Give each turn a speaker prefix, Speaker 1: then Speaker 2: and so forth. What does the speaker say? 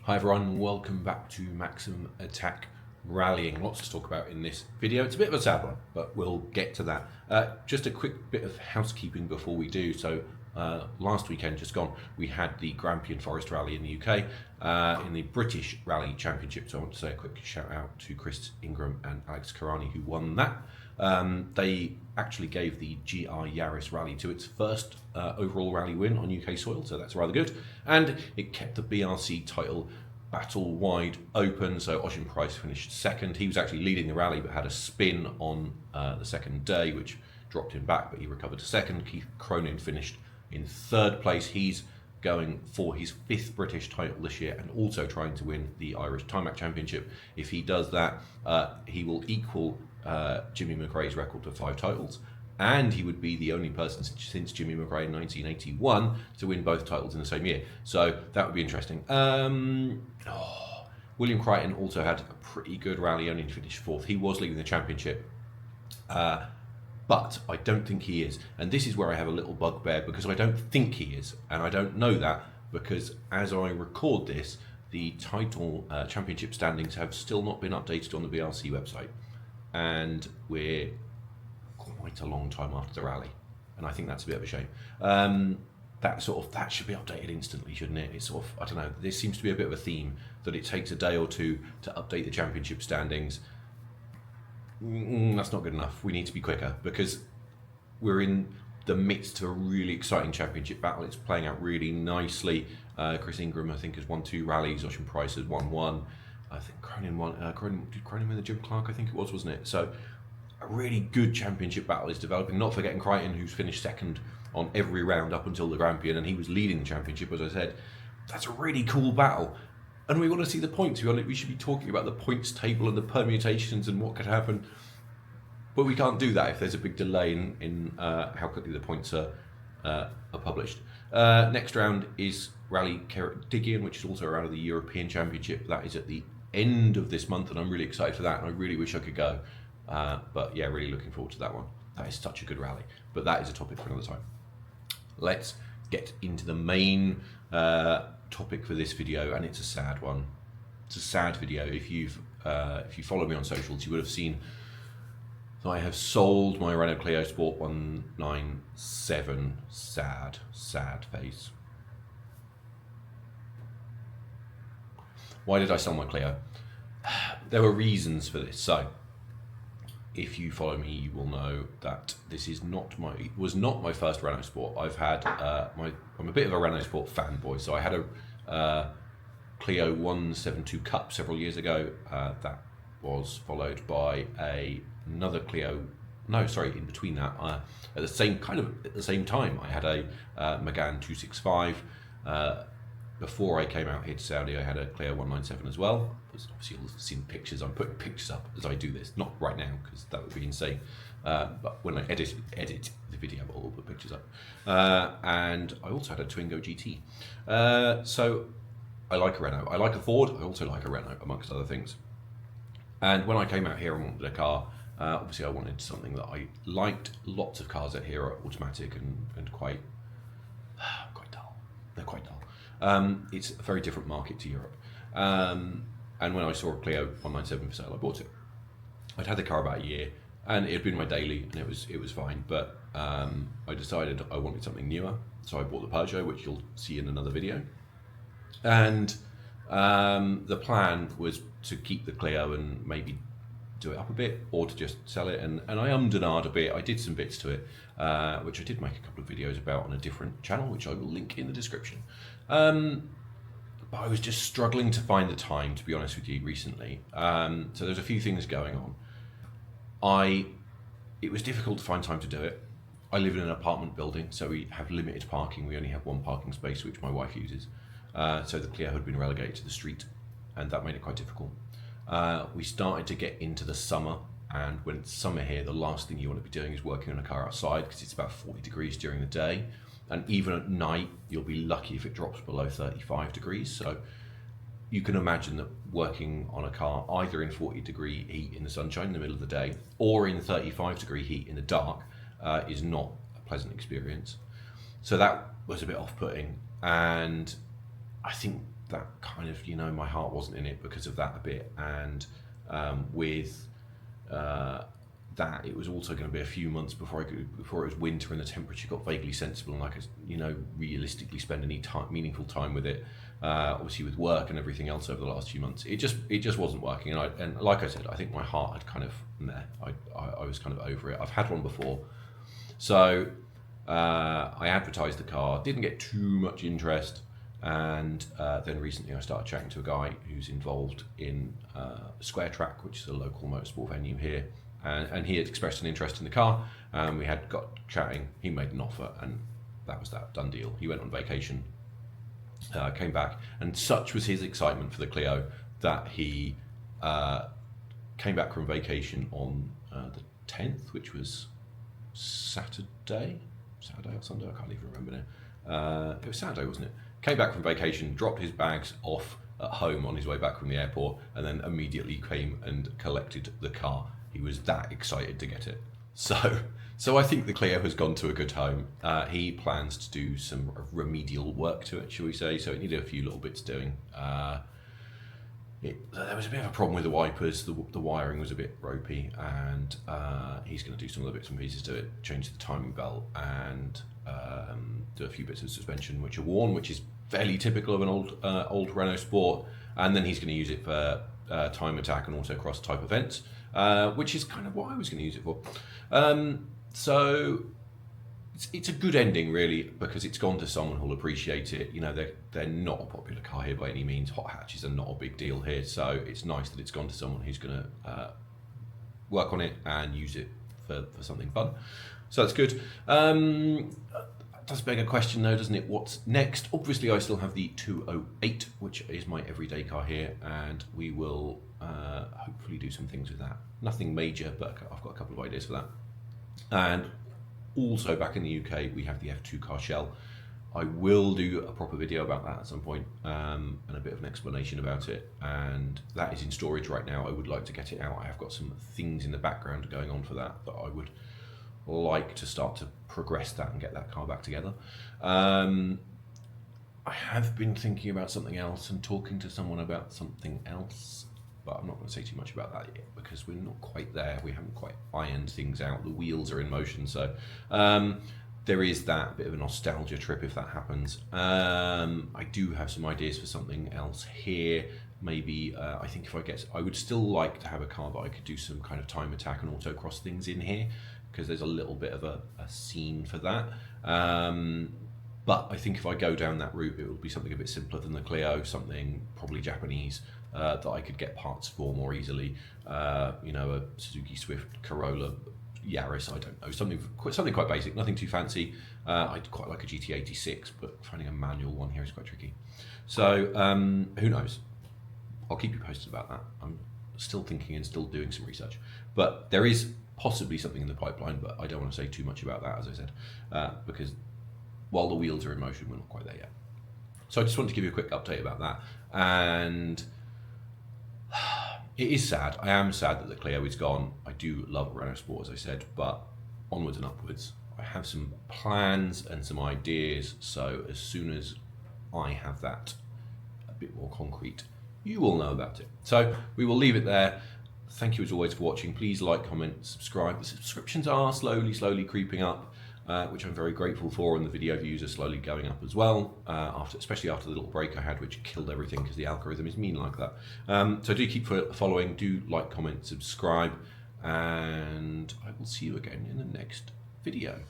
Speaker 1: Hi everyone, welcome back to Maximum Attack Rallying. Lots to talk about in this video. It's a bit of a sad one, but we'll get to that. Just a quick bit of housekeeping before we do. So last weekend, just gone, we had the Grampian Forest Rally in the UK in the British Rally Championship. So I want to say a quick shout out to Chris Ingram and Alex Karani who won that. They actually gave the GR Yaris Rally to its first overall rally win on UK soil, so that's rather good. And it kept the BRC title battle wide open, so Ocean Price finished second. He was actually leading the rally but had a spin on the second day, which dropped him back, but he recovered to second. Keith Cronin finished in third place. He's going for his 5th British title this year and also trying to win the Irish Timac Championship. If he does that, he will equal Jimmy McRae's record of 5 titles, and he would be the only person since Jimmy McRae in 1981 to win both titles in the same year. So that would be interesting. William Crichton also had a pretty good rally, only finished 4th. He was leading the championship, but I don't think he is. And this is where I have a little bugbear, because I don't think he is, and I don't know that because as I record this, the title championship standings have still not been updated on the BRC website. And we're quite a long time after the rally, and I think that's a bit of a shame. That should be updated instantly, shouldn't it? It's I don't know. This seems to be a bit of a theme that it takes a day or two to update the championship standings. That's not good enough. We need to be quicker because we're in the midst of a really exciting championship battle. It's playing out really nicely. Chris Ingram, I think, has won 2 rallies. Ocean Price has won 1. I think Cronin won. Did Cronin win the Jim Clark? I think it was, wasn't it? So a really good championship battle is developing. Not forgetting Crichton, who's finished second on every round up until the Grampian, and he was leading the championship, as I said. That's a really cool battle, and we want to see the points. We should be talking about the points table and the permutations and what could happen, but we can't do that if there's a big delay in how quickly the points are published. Next round is Rally Ceredigion, which is also a round of the European Championship. That is at the end of this month, and I'm really excited for that, and I really wish I could go. But yeah, really looking forward to that one. That is such a good rally, but that is a topic for another time. Let's get into the main topic for this video, and it's a sad one. It's a sad video. If you follow me on socials, you would have seen that I have sold my Renault Clio Sport 197. Sad face. Why did I sell my Clio? There were reasons for this. So, if you follow me, you will know that this is was not my first Renault Sport. I've had I'm a bit of a Renault Sport fanboy. So I had a Clio 172 Cup several years ago. That was followed by another Clio. No, sorry. In between that, at the same time, I had a Megane 265. Before I came out here to Saudi, I had a Clio 197 as well. Obviously, you'll have seen pictures. I'm putting pictures up as I do this. Not right now, because that would be insane. But when I edit the video, I'll put pictures up. And I also had a Twingo GT. So I like a Renault. I like a Ford. I also like a Renault, amongst other things. And when I came out here and wanted a car, obviously I wanted something that I liked. Lots of cars out here are automatic and quite dull. They're quite dull. It's a very different market to Europe. And when I saw a Clio 197 for sale, I bought it. I'd had the car about a year, and it had been my daily, and it was fine. But I decided I wanted something newer, so I bought the Peugeot, which you'll see in another video. And the plan was to keep the Clio and maybe do it up a bit, or to just sell it. And I ummed and ahed a bit. I did some bits to it, which I did make a couple of videos about on a different channel, which I will link in the description. But I was just struggling to find the time, to be honest with you, recently. So there's a few things going on. It was difficult to find time to do it. I live in an apartment building, so we have limited parking. We only have 1 parking space, which my wife uses. So the Clio had been relegated to the street, and that made it quite difficult. We started to get into the summer, and when it's summer here, the last thing you want to be doing is working on a car outside, because it's about 40 degrees during the day. And even at night, you'll be lucky if it drops below 35 degrees. So you can imagine that working on a car either in 40-degree heat in the sunshine in the middle of the day or in 35-degree heat in the dark is not a pleasant experience. So that was a bit off-putting. And I think that kind of, my heart wasn't in it because of that a bit. And with that, it was also going to be a few months before it was winter and the temperature got vaguely sensible and I could, realistically spend any meaningful time with it. Obviously with work and everything else over the last few months, it just wasn't working. And like I said, I think my heart had kind of I was kind of over it. I've had one before, so I advertised the car, didn't get too much interest, and then recently I started chatting to a guy who's involved in Square Track, which is a local motorsport venue here, and he had expressed an interest in the car. We had got chatting, he made an offer, and that was that, done deal. He went on vacation, came back, and such was his excitement for the Clio that he came back from vacation on the 10th, which was Saturday or Sunday, I can't even remember now. It was Saturday, wasn't it? Came back from vacation, dropped his bags off at home on his way back from the airport, and then immediately came and collected the car. He was that excited to get it. So I think the Clio has gone to a good home. He plans to do some remedial work to it, shall we say. So it needed a few little bits doing. There was a bit of a problem with the wipers. The wiring was a bit ropey, and he's going to do some of the bits and pieces to it, change the timing belt, and do a few bits of suspension which are worn, which is fairly typical of an old Renault Sport. And then he's going to use it for time attack and autocross type events, which is kind of what I was going to use it for. So it's a good ending, really, because it's gone to someone who'll appreciate it. They're not a popular car here by any means. Hot hatches are not a big deal here, so it's nice that it's gone to someone who's going to work on it and use it for something fun. So that's good. It does beg a question though, doesn't it? What's next? Obviously, I still have the 208, which is my everyday car here, and we will hopefully do some things with that. Nothing major, but I've got a couple of ideas for that. And also back in the UK, we have the F2 car shell. I will do a proper video about that at some point, and a bit of an explanation about it. And that is in storage right now. I would like to get it out. I have got some things in the background going on for that I would like to start to progress that and get that car back together. I have been thinking about something else and talking to someone about something else, but I'm not going to say too much about that yet because we're not quite there. We haven't quite ironed things out. The wheels are in motion, so there is that bit of a nostalgia trip if that happens. I do have some ideas for something else here. Maybe I think I would still like to have a car that I could do some kind of time attack and autocross things in here, because there's a little bit of a scene for that. But I think if I go down that route, it will be something a bit simpler than the Clio, something probably Japanese that I could get parts for more easily. A Suzuki Swift, Corolla, Yaris, I don't know, something quite basic, nothing too fancy. I'd quite like a GT86, but finding a manual one here is quite tricky. So who knows? I'll keep you posted about that. I'm still thinking and still doing some research, but there is possibly something in the pipeline, but I don't want to say too much about that, as I said, because while the wheels are in motion, we're not quite there yet. So I just wanted to give you a quick update about that. And it is sad. I am sad that the Clio is gone. I do love Renault Sport, as I said, but onwards and upwards. I have some plans and some ideas, so as soon as I have that a bit more concrete, you will know about it. So we will leave it there. Thank you as always for watching. Please like, comment, subscribe. The subscriptions are slowly creeping up, which I'm very grateful for, and the video views are slowly going up as well, especially after the little break I had, which killed everything because the algorithm is mean like that. So do keep following, do like, comment, subscribe, and I will see you again in the next video.